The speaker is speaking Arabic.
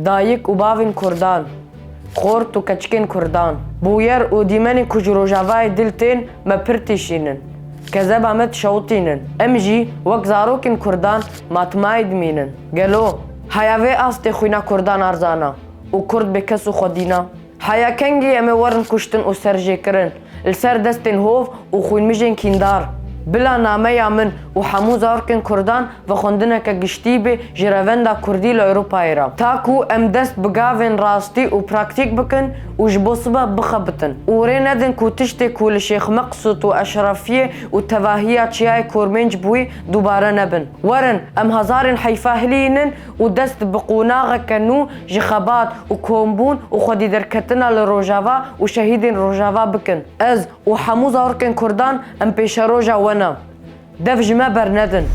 دایک و باوین کردان خورت و کچکین کردان بویر و دیمنی کج روژاوای دلتین مپرتیشینن کذب آمد شوطینن امجی وک زاروکین کردان ماتماید مینن گلو حیاوی آست خوینا کردان ارزانا و کرد بکس و خودینا حیا کنگی امی ورن کشتن و سرجی کرن لسر دستین هوف و خوین میجن کیندار بلا نامه من و حمو زارکن کردان و خوندنه که گشتی به جروندا کردی لأوروپای را تاکو ام دست بگاوین راستی و پراکتیک بکن و جبوصبه بخبتن و ری ندن کو تشتی کول شیخ مقصود و اشرافیه و تواهیه چیای کورمنج بوی دوباره نبن ورن ام هزارین حیفاهلینن و دست بقوناغه کنو جخبات و کومبون و خودی درکتنا لروجاوا و شهیدین روجاوا بکن از و حمو زارکن کردان ام پیش روجا ونم دف جما برندن